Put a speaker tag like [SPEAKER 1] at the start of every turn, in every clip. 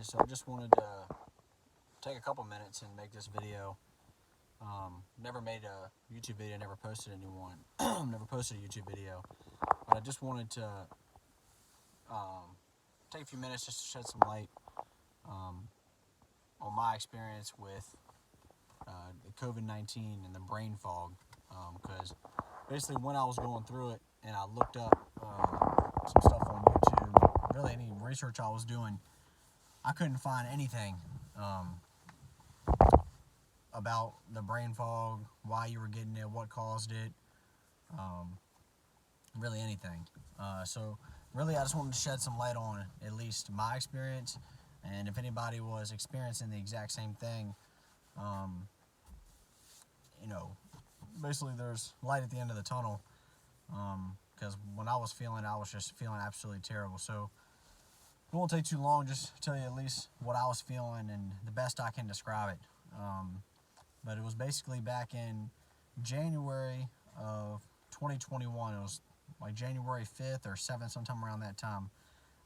[SPEAKER 1] So I just wanted to take a couple minutes and make this video. Never made a YouTube video, never posted anyone, never posted a YouTube video, but I just wanted to take a few minutes just to shed some light on my experience with the COVID-19 and the brain fog, because basically when I was going through it and I looked up some stuff on YouTube, really any research I was doing, I couldn't find anything about the brain fog, why you were getting it, what caused it, really anything. So really I just wanted to shed some light on at least my experience, and if anybody was experiencing the exact same thing, basically there's light at the end of the tunnel, because when I was just feeling absolutely terrible. So it won't take too long, just to tell you at least what I was feeling and the best I can describe it. But it was basically back in January of 2021. It was like January 5th or 7th, sometime around that time.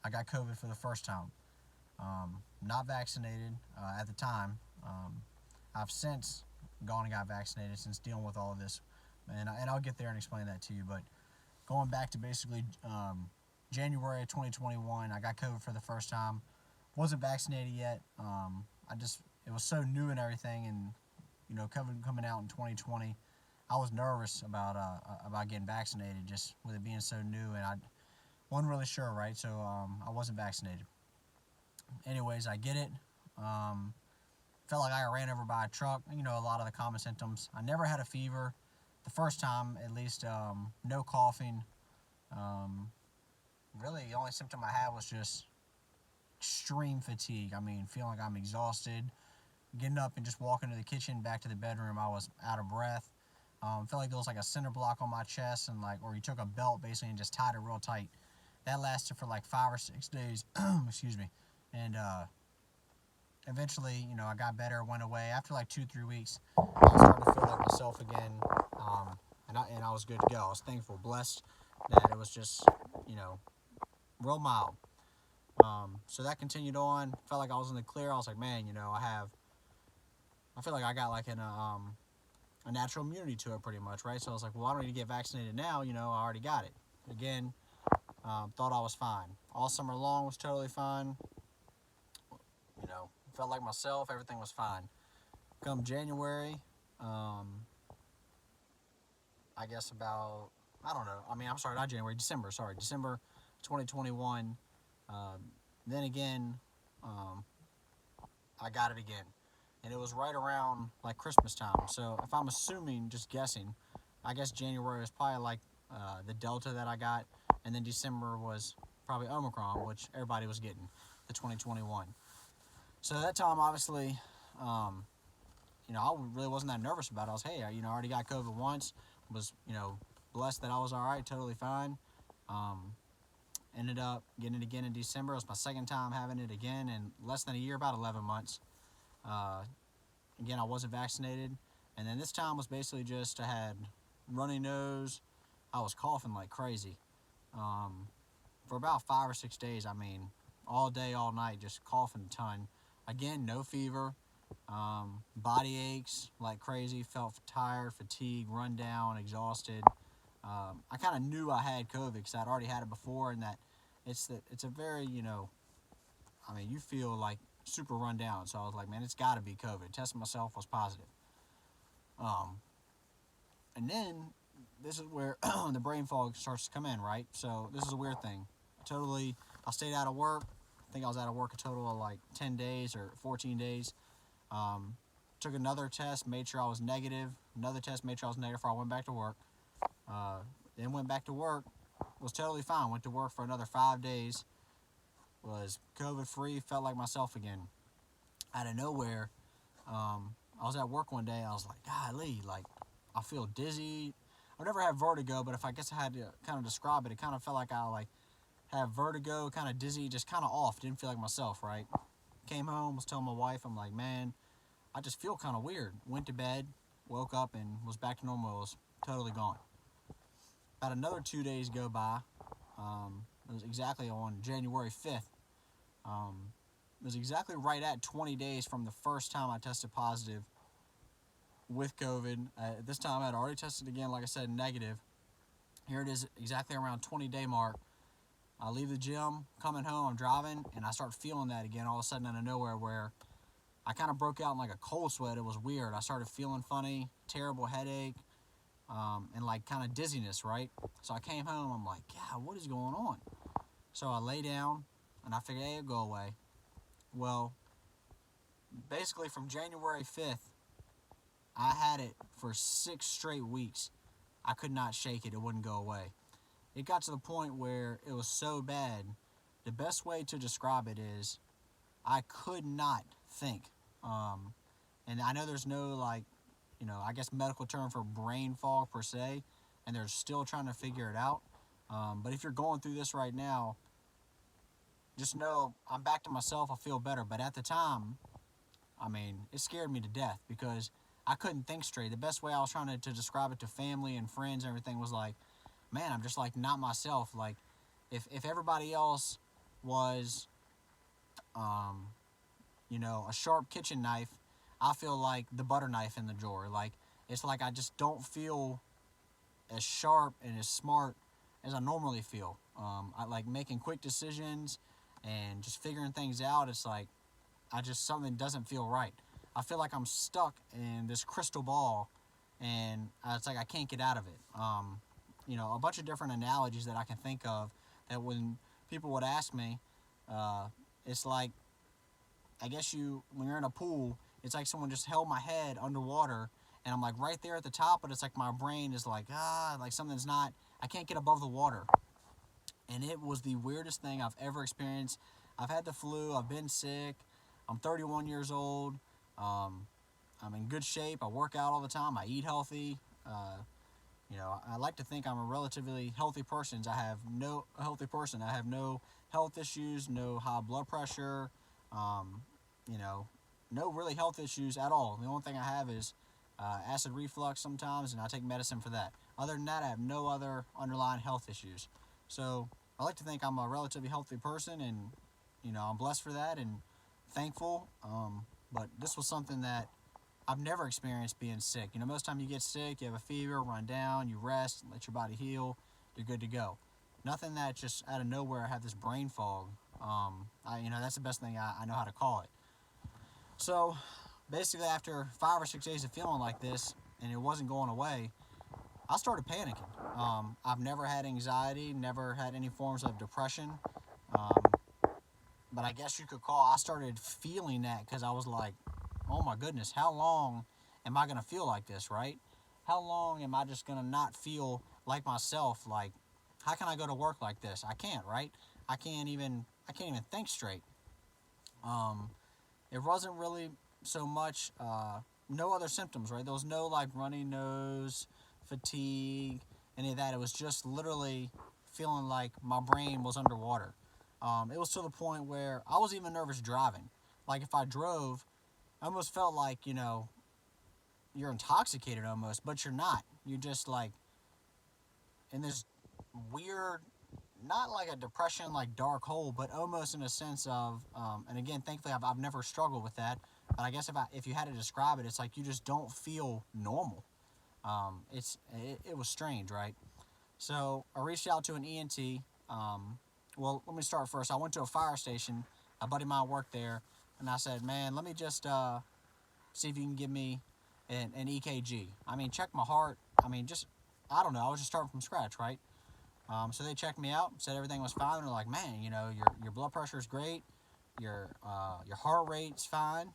[SPEAKER 1] I got COVID for the first time. Not vaccinated at the time. I've since gone and got vaccinated since dealing with all of this. And I'll get there and explain that to you. But going back to basically January of 2021, I got COVID for the first time. Wasn't vaccinated yet. It was so new and everything, and COVID coming out in 2020, I was nervous about getting vaccinated, just with it being so new, and I wasn't really sure, right? So I wasn't vaccinated. Anyways, I get it. Felt like I got ran over by a truck. A lot of the common symptoms. I never had a fever the first time, at least. No coughing. Really, the only symptom I had was just extreme fatigue. Feeling like I'm exhausted. Getting up and just walking to the kitchen, back to the bedroom, I was out of breath. Felt like there was like a cinder block on my chest, or you took a belt basically and just tied it real tight. That lasted for like 5 or 6 days. Excuse me. And eventually, I got better, went away. After like 2-3 weeks, I was starting to feel like myself again, and I was good to go. I was thankful, blessed that it was just, real mild. So that continued on. Felt like I was in the clear. I was like, man, I feel like I got like a natural immunity to it pretty much, right? So I was like, well, I don't need to get vaccinated now, I already got it. Again, thought I was fine. All summer long was totally fine. Felt like myself, everything was fine. Come January, I guess about, I don't know, I'm sorry, not January, December 2021, then again, I got it again. And it was right around like Christmas time. So if I'm assuming, just guessing, I guess January was probably like the Delta that I got, and then December was probably Omicron, which everybody was getting, the 2021. So at that time, obviously, I really wasn't that nervous about it. I was, hey, I already got COVID once, was, blessed that I was all right, totally fine. Ended up getting it again in December. It was my second time having it again in less than a year, about 11 months. Again, I wasn't vaccinated, and then this time was basically just I had runny nose. I was coughing like crazy for about 5 or 6 days. All day, all night, just coughing a ton. Again, no fever, body aches like crazy. Felt tired, fatigued, run down, exhausted. I kind of knew I had COVID because I'd already had it before, and that it's a very you feel like super run down. So I was like, man, it's got to be COVID. Testing myself, was positive. And then this is where the brain fog starts to come in, right? So this is a weird thing. I stayed out of work. I think I was out of work a total of like 10 days or 14 days. Took another test, made sure I was negative. Another test, made sure I was negative before I went back to work. Then went back to work, was totally fine. Went to work for another 5 days. Was COVID-free, felt like myself again. Out of nowhere, I was at work one day, I was like, golly, like, I feel dizzy. I've never had vertigo, but if I guess I had to kind of describe it, it kind of felt like I had vertigo, kind of dizzy, just kind of off. Didn't feel like myself, right? Came home, was telling my wife, I'm like, man, I just feel kind of weird. Went to bed, woke up, and was back to normal. It was totally gone. About another 2 days go by. It was exactly on January 5th. was exactly right at 20 days from the first time I tested positive with COVID. At this time, I had already tested again, like I said, negative. Here it is, exactly around 20-day mark. I leave the gym, coming home, I'm driving, and I start feeling that again all of a sudden out of nowhere, where I kind of broke out in like a cold sweat. It was weird. I started feeling funny, terrible headache, and like kind of dizziness, right? So I came home, I'm like, yeah, what is going on? So I lay down, and I figured, hey, it'll go away. Well, basically from January 5th, I had it for 6 straight weeks. I could not shake it. It wouldn't go away. It got to the point where it was so bad. The best way to describe it is I could not think. And I know there's no, like, I guess medical term for brain fog per se, and they're still trying to figure it out. But if you're going through this right now, just know I'm back to myself. I feel better. But at the time, I mean, it scared me to death because I couldn't think straight. The best way I was trying to describe it to family and friends and everything was like, man, I'm just like not myself. Like, if everybody else was, a sharp kitchen knife, I feel like the butter knife in the drawer. Like, it's like I just don't feel as sharp and as smart as I normally feel. I like making quick decisions and just figuring things out. It's like something doesn't feel right. I feel like I'm stuck in this crystal ball, and it's like I can't get out of it. A bunch of different analogies that I can think of that when people would ask me, it's like, I guess when you're in a pool, it's like someone just held my head underwater, and I'm like right there at the top, but it's like my brain is like, like something's not, I can't get above the water. And it was the weirdest thing I've ever experienced. I've had the flu, I've been sick, I'm 31 years old, I'm in good shape, I work out all the time, I eat healthy. I like to think I'm a relatively healthy person. I have no health issues, no high blood pressure, no really health issues at all. The only thing I have is acid reflux sometimes, and I take medicine for that. Other than that, I have no other underlying health issues. So I like to think I'm a relatively healthy person, and I'm blessed for that and thankful. But this was something that I've never experienced being sick. Most time you get sick, you have a fever, run down, you rest, let your body heal, you're good to go. Nothing that just out of nowhere I have this brain fog. That's the best thing I know how to call it. So basically after 5 or 6 days of feeling like this and it wasn't going away, I started panicking. I've never had anxiety, never had any forms of depression. But I guess you could I started feeling that because I was like, oh my goodness, how long am I going to feel like this, right? How long am I just going to not feel like myself? Like, how can I go to work like this? I can't, right? I can't even think straight. It wasn't really so much, no other symptoms, right? There was no like runny nose, fatigue, any of that. It was just literally feeling like my brain was underwater. It was to the point where I was even nervous driving. Like if I drove, I almost felt like, you're intoxicated almost, but you're not. You're just like in this weird, not like a depression, like dark hole, but almost in a sense of, and again, thankfully I've never struggled with that, but I guess if you had to describe it, it's like you just don't feel normal. It was strange, right? So I reached out to an ENT. Well, let me start first. I went to a fire station. A buddy of mine worked there, and I said, man, let me just see if you can give me an EKG. I mean, check my heart. I mean, I don't know. I was just starting from scratch, right? So they checked me out, said everything was fine. They're like, man, your blood pressure is great. Your heart rate's fine.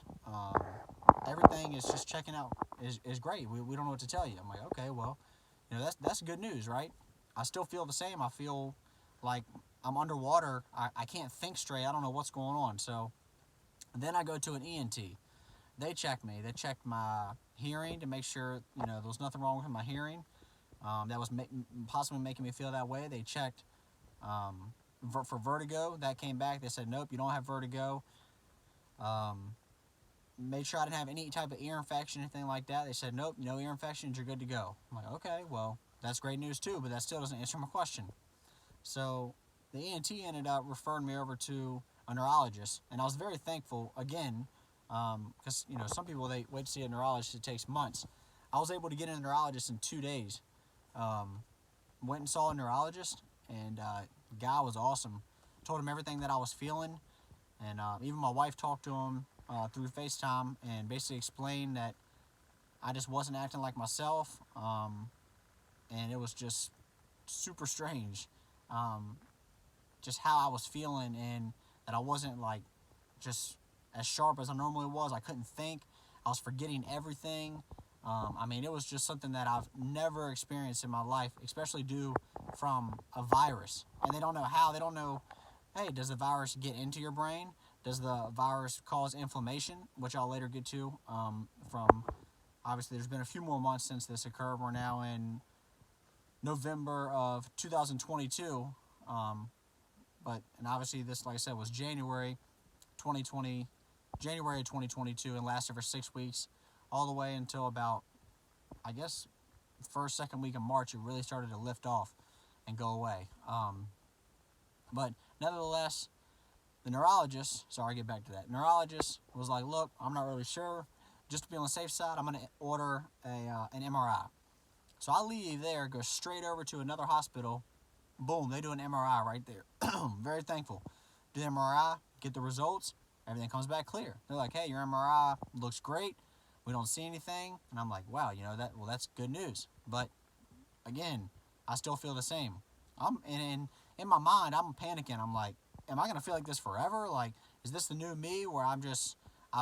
[SPEAKER 1] Everything is just checking out is great. We don't know what to tell you. I'm like, okay, well, that's good news, right? I still feel the same. I feel like I'm underwater. I can't think straight. I don't know what's going on. So then I go to an ENT. They check me. They check my hearing to make sure, there was nothing wrong with my hearing. That was possibly making me feel that way. They checked for vertigo. That came back. They said, nope, you don't have vertigo. Made sure I didn't have any type of ear infection, anything like that. They said, nope, no ear infections, you're good to go. I'm like, okay, well, that's great news too, but that still doesn't answer my question. So the ENT ended up referring me over to a neurologist, and I was very thankful again, because some people, they wait to see a neurologist, it takes months. I was able to get in a neurologist in 2 days. Um, Went and saw a neurologist, and the guy was awesome. Told him everything that I was feeling, and even my wife talked to him through FaceTime and basically explained that I just wasn't acting like myself, and it was just super strange, um, just how I was feeling, and that I wasn't like just as sharp as I normally was. I couldn't think. I was forgetting everything. I mean, it was just something that I've never experienced in my life, especially due from a virus. And they don't know how. They don't know, hey, does the virus get into your brain? Does the virus cause inflammation, which I'll later get to? From obviously, there's been a few more months since this occurred. We're now in November of 2022. And obviously, this, like I said, was January 2020, January 2022, and lasted for 6 weeks, all the way until about, I guess, first, second week of March. It really started to lift off and go away. But nevertheless, the neurologist, sorry, I'll get back to that. Neurologist was like, look, I'm not really sure. Just to be on the safe side, I'm going to order an MRI. So I leave there, go straight over to another hospital. Boom, they do an MRI right there. Very thankful. Do the MRI, get the results, everything comes back clear. They're like, hey, your MRI looks great. We don't see anything. And I'm like, wow, that's good news. But again, I still feel the same. In my mind, I'm panicking. I'm like, am I gonna feel like this forever? Like, is this the new me where I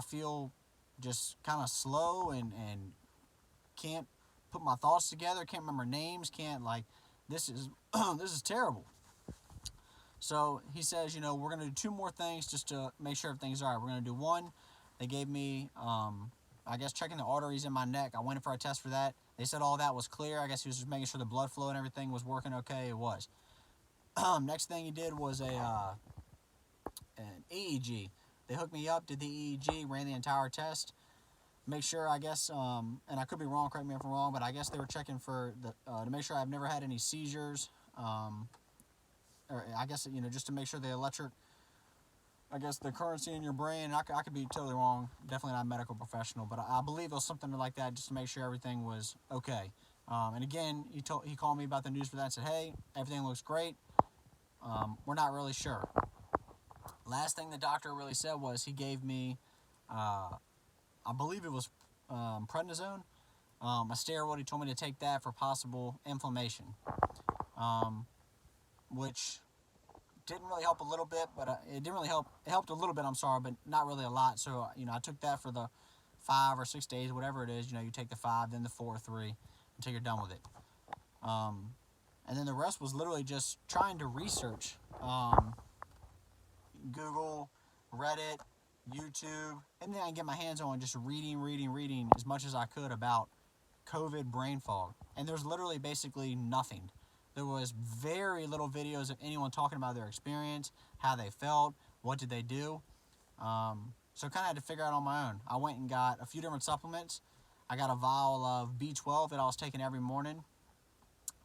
[SPEAKER 1] feel just kind of slow and can't put my thoughts together, can't remember names, can't, like, this is this is terrible. So he says, we're gonna do 2 more things just to make sure everything's all right. We're gonna do one. They gave me, I guess, checking the arteries in my neck. I went in for a test for that. They said all that was clear. I guess he was just making sure the blood flow and everything was working okay. It was. Next thing he did was an EEG. They hooked me up, did the EEG, ran the entire test. Make sure, I guess, and I could be wrong, correct me if I'm wrong, but I guess they were checking for to make sure I've never had any seizures, or I guess, just to make sure the currency in your brain. I could be totally wrong, definitely not a medical professional, but I believe it was something like that, just to make sure everything was okay. And again, he called me about the news for that and said, hey, everything looks great. We're not really sure. Last thing the doctor really said was he gave me, I believe it was prednisone, a steroid. He told me to take that for possible inflammation, which didn't really help a little bit, but it didn't really help. It helped a little bit, I'm sorry, but not really a lot. So, I took that for the 5 or 6 days, whatever it is. You take the 5, then the 4 or 3 until you're done with it. And then the rest was literally just trying to research. Google, Reddit, YouTube, anything I can get my hands on, just reading as much as I could about COVID brain fog. And there's literally basically nothing. There was very little videos of anyone talking about their experience, how they felt, what did they do. So kind of had to figure out on my own. I went and got a few different supplements. I got a vial of B12 that I was taking every morning.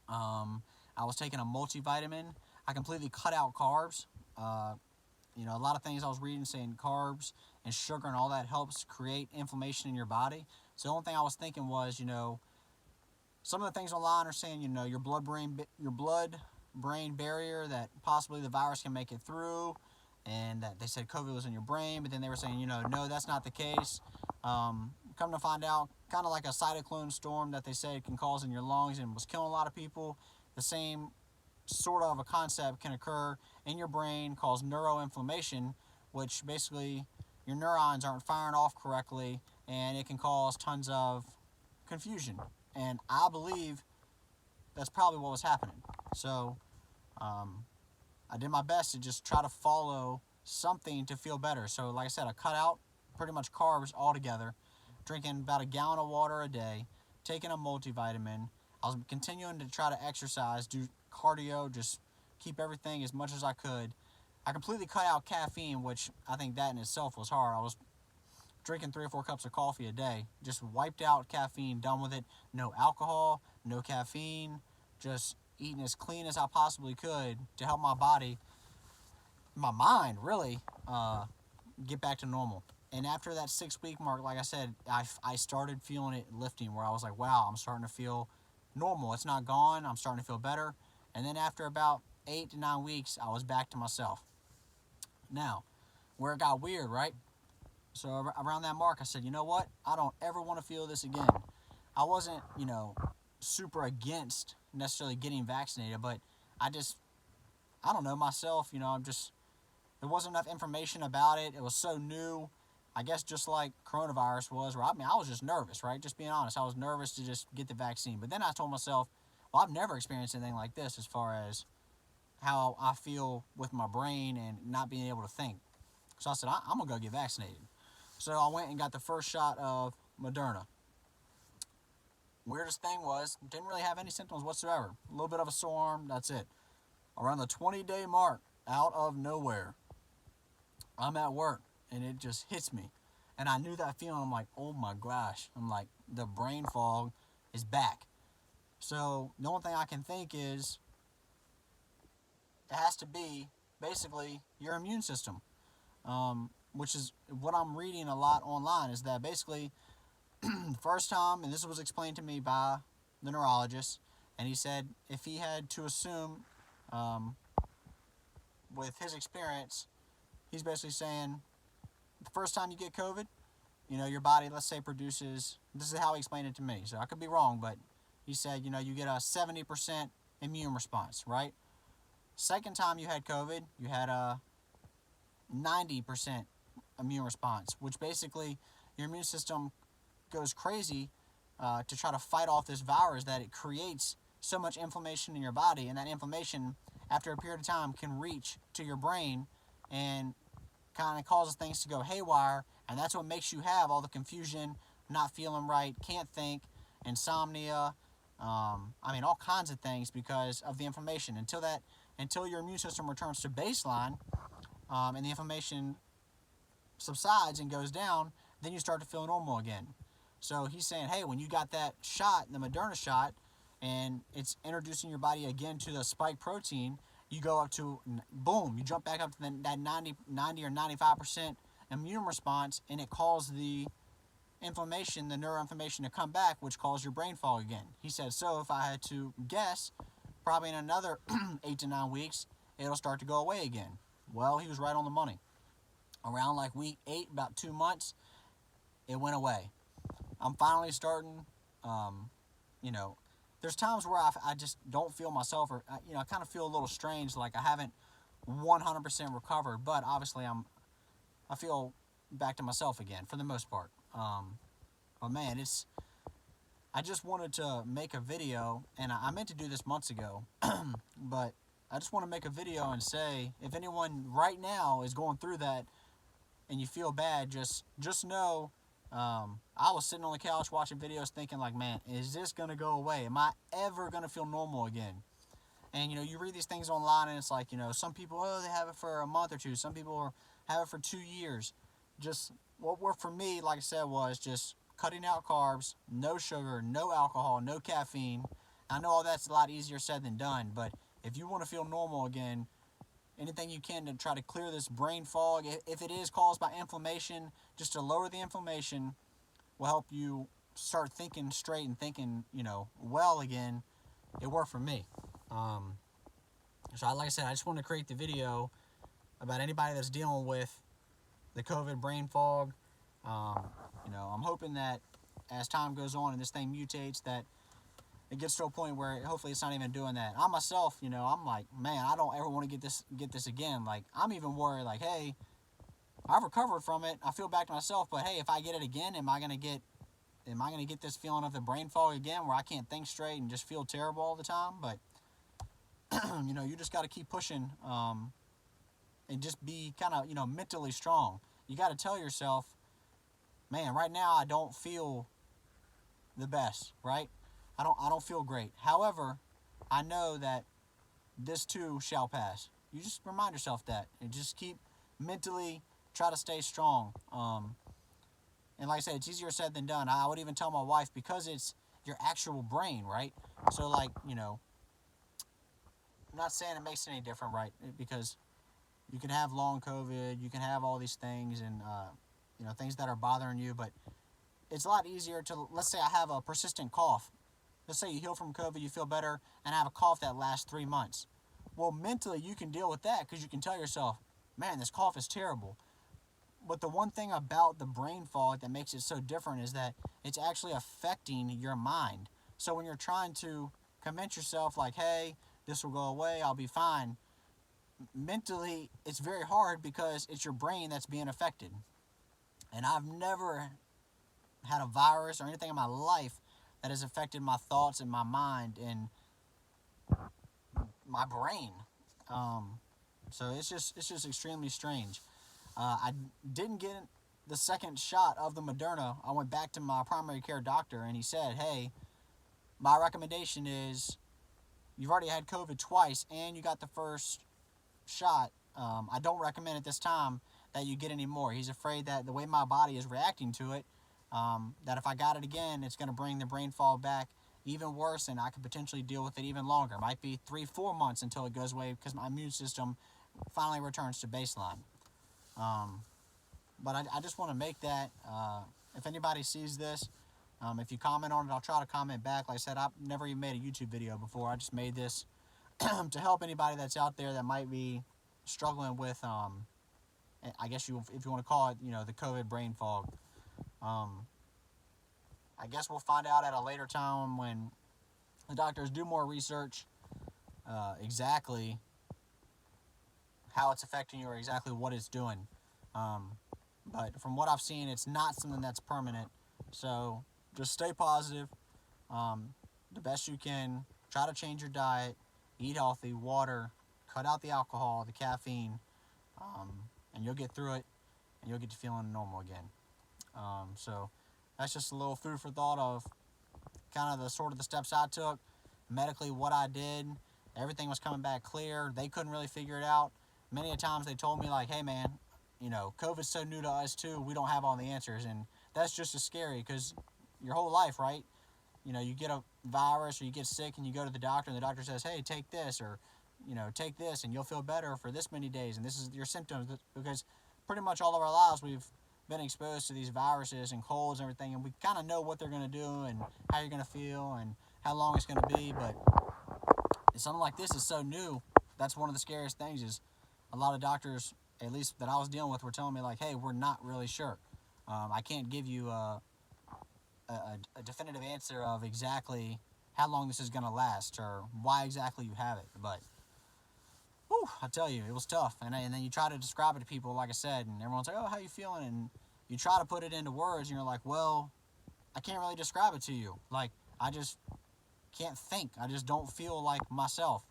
[SPEAKER 1] I was taking a multivitamin. I completely cut out carbs. A lot of things I was reading saying carbs and sugar and all that helps create inflammation in your body. So the only thing I was thinking was, some of the things online are saying, your blood-brain barrier, that possibly the virus can make it through, and that they said COVID was in your brain, but then they were saying, no, that's not the case. Come to find out, kind of like a cytoclone storm that they say it can cause in your lungs and was killing a lot of people. The same sort of a concept can occur in your brain, cause neuroinflammation, which basically your neurons aren't firing off correctly, and it can cause tons of confusion. And I believe that's probably what was happening. So I did my best to just try to follow something to feel better. So like I said, I cut out pretty much carbs altogether, drinking about 1 gallon of water a day, taking a multivitamin. I was continuing to try to exercise, do cardio, just keep everything as much as I could. I completely cut out caffeine, which I think that in itself was hard. I was drinking 3 or 4 cups of coffee a day, just wiped out caffeine, done with it. No alcohol, no caffeine, just eating as clean as I possibly could to help my body, my mind really get back to normal. And after that 6 week mark, like I said, I started feeling it lifting, where I was like, wow, I'm starting to feel normal. It's not gone. I'm starting to feel better. And then after about 8 to 9 weeks, I was back to myself. Now, where it got weird, right? So around that mark, I said, you know what? I don't ever want to feel this again. I wasn't, super against necessarily getting vaccinated, but I just, I don't know myself, there wasn't enough information about it. It was so new. I guess just like coronavirus was, where I was just nervous, right? Just being honest, I was nervous to just get the vaccine. But then I told myself, well, I've never experienced anything like this as far as how I feel with my brain and not being able to think. So I said, I'm going to go get vaccinated. So I went and got the first shot of Moderna. Weirdest thing was, didn't really have any symptoms whatsoever. A little bit of a sore arm, that's it. Around the 20-day mark, out of nowhere, I'm at work and it just hits me. And I knew that feeling. I'm like, oh my gosh. I'm like, the brain fog is back. So the only thing I can think is it has to be basically your immune system, which is what I'm reading a lot online, is that basically the first time, and this was explained to me by the neurologist, and he said if he had to assume, with his experience, he's basically saying the first time you get COVID, your body, let's say, produces, this is how he explained it to me, so I could be wrong, but he said, you get a 70% immune response, right? Second time you had COVID, you had a 90% immune response, which basically your immune system goes crazy to try to fight off this virus, that it creates so much inflammation in your body, and that inflammation, after a period of time, can reach to your brain and kind of causes things to go haywire, and that's what makes you have all the confusion, not feeling right, can't think, insomnia, all kinds of things because of the inflammation. Until your immune system returns to baseline, and the inflammation subsides and goes down, then you start to feel normal again. So he's saying, hey, when you got that shot, the Moderna shot, and it's introducing your body again to the spike protein, you go up to, boom, you jump back up to that 90 or 95% immune response, and it calls the inflammation, the neuroinflammation, to come back, which calls your brain fog again. He said, so if I had to guess, probably in another 8 to 9 weeks, it'll start to go away again. Well, he was right on the money. Around like week 8, about 2 months, it went away. I'm finally starting, there's times where I just don't feel myself, or, I kind of feel a little strange, like I haven't 100% recovered, but obviously I feel back to myself again for the most part. But man, I just wanted to make a video, and I meant to do this months ago, but I just want to make a video and say, if anyone right now is going through that and you feel bad, just know, I was sitting on the couch watching videos thinking like, man, is this going to go away? Am I ever going to feel normal again? And, you read these things online and it's like, some people, they have it for a month or two. Some people have it for 2 years. Just what worked for me, like I said, was just cutting out carbs, no sugar, no alcohol, no caffeine. I know all that's a lot easier said than done, but if you want to feel normal again, anything you can to try to clear this brain fog, if it is caused by inflammation, just to lower the inflammation, will help you start thinking straight and thinking, well again. It worked for me. So like I said, I just wanted to create the video about anybody that's dealing with the COVID brain fog. I'm hoping that as time goes on and this thing mutates, that it gets to a point where hopefully it's not even doing that. I myself, I'm like, man, I don't ever want to get this again. Like, I'm even worried, like, hey, I've recovered from it, I feel back to myself, but hey, if I get it again, am I gonna get this feeling of the brain fog again, where I can't think straight and just feel terrible all the time? But you just got to keep pushing, and just be kind of mentally strong. You got to tell yourself, man, right now I don't feel the best, right? I don't feel great. However, I know that this too shall pass. You just remind yourself that, and just keep mentally try to stay strong. And like I said, it's easier said than done. I would even tell my wife, because it's your actual brain, right? So like, I'm not saying it makes it any different, right? Because you can have long COVID, you can have all these things, and things that are bothering you, but it's a lot easier to, let's say I have a persistent cough. Let's say you heal from COVID, you feel better, and I have a cough that lasts 3 months. Well, mentally, you can deal with that because you can tell yourself, man, this cough is terrible. But the one thing about the brain fog that makes it so different is that it's actually affecting your mind. So when you're trying to convince yourself, like, hey, this will go away, I'll be fine, mentally, it's very hard because it's your brain that's being affected. And I've never had a virus or anything in my life that has affected my thoughts and my mind and my brain. So it's just extremely strange. I didn't get the second shot of the Moderna. I went back to my primary care doctor and he said, hey, my recommendation is you've already had COVID twice and you got the first shot. I don't recommend at this time that you get any more. He's afraid that the way my body is reacting to it, that if I got it again, it's going to bring the brain fog back even worse, and I could potentially deal with it even longer. It might be 3-4 months until it goes away because my immune system finally returns to baseline. But I just want to make that, if anybody sees this, if you comment on it, I'll try to comment back. Like I said, I've never even made a YouTube video before. I just made this to help anybody that's out there that might be struggling with, I guess if you want to call it, the COVID brain fog. I guess we'll find out at a later time when the doctors do more research, exactly how it's affecting you or exactly what it's doing. But from what I've seen, it's not something that's permanent. So just stay positive, the best you can. Try to change your diet, eat healthy, water, cut out the alcohol, the caffeine, and you'll get through it, and you'll get to feeling normal again. So that's just a little food for thought of kind of the steps I took. Medically, what I did, everything was coming back clear. They couldn't really figure it out. Many a times they told me, like, hey man, COVID's so new to us too, we don't have all the answers. And that's just as scary because your whole life, right? You get a virus or you get sick and you go to the doctor and the doctor says, hey, take this, or take this and you'll feel better for this many days and this is your symptoms. Because pretty much all of our lives we've been exposed to these viruses and colds and everything, and we kind of know what they're going to do and how you're going to feel and how long it's going to be. But something like this is so new. That's one of the scariest things. Is a lot of doctors, at least that I was dealing with, were telling me, like, hey, we're not really sure. I can't give you a definitive answer of exactly how long this is going to last or why exactly you have it. But I tell you, it was tough. And then you try to describe it to people, like I said, and everyone's like, oh, how you feeling? And you try to put it into words, and you're like, well, I can't really describe it to you. Like, I just can't think. I just don't feel like myself.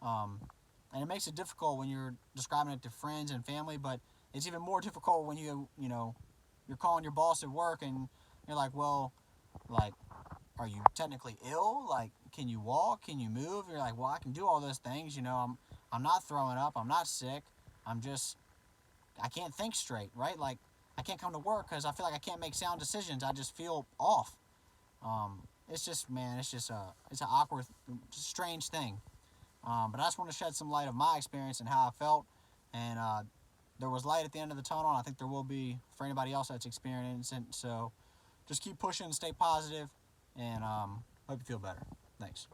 [SPEAKER 1] And it makes it difficult when you're describing it to friends and family, but it's even more difficult when you're calling your boss at work and you're like, well, like, are you technically ill? Like, can you walk? Can you move? You're like, well, I can do all those things. I'm not throwing up. I'm not sick. I can't think straight, right? Like, I can't come to work because I feel like I can't make sound decisions. I just feel off. It's just, man, it's an awkward, strange thing. But I just want to shed some light of my experience and how I felt. And there was light at the end of the tunnel, and I think there will be for anybody else that's experiencing it. So just keep pushing, stay positive, and hope you feel better. Thanks.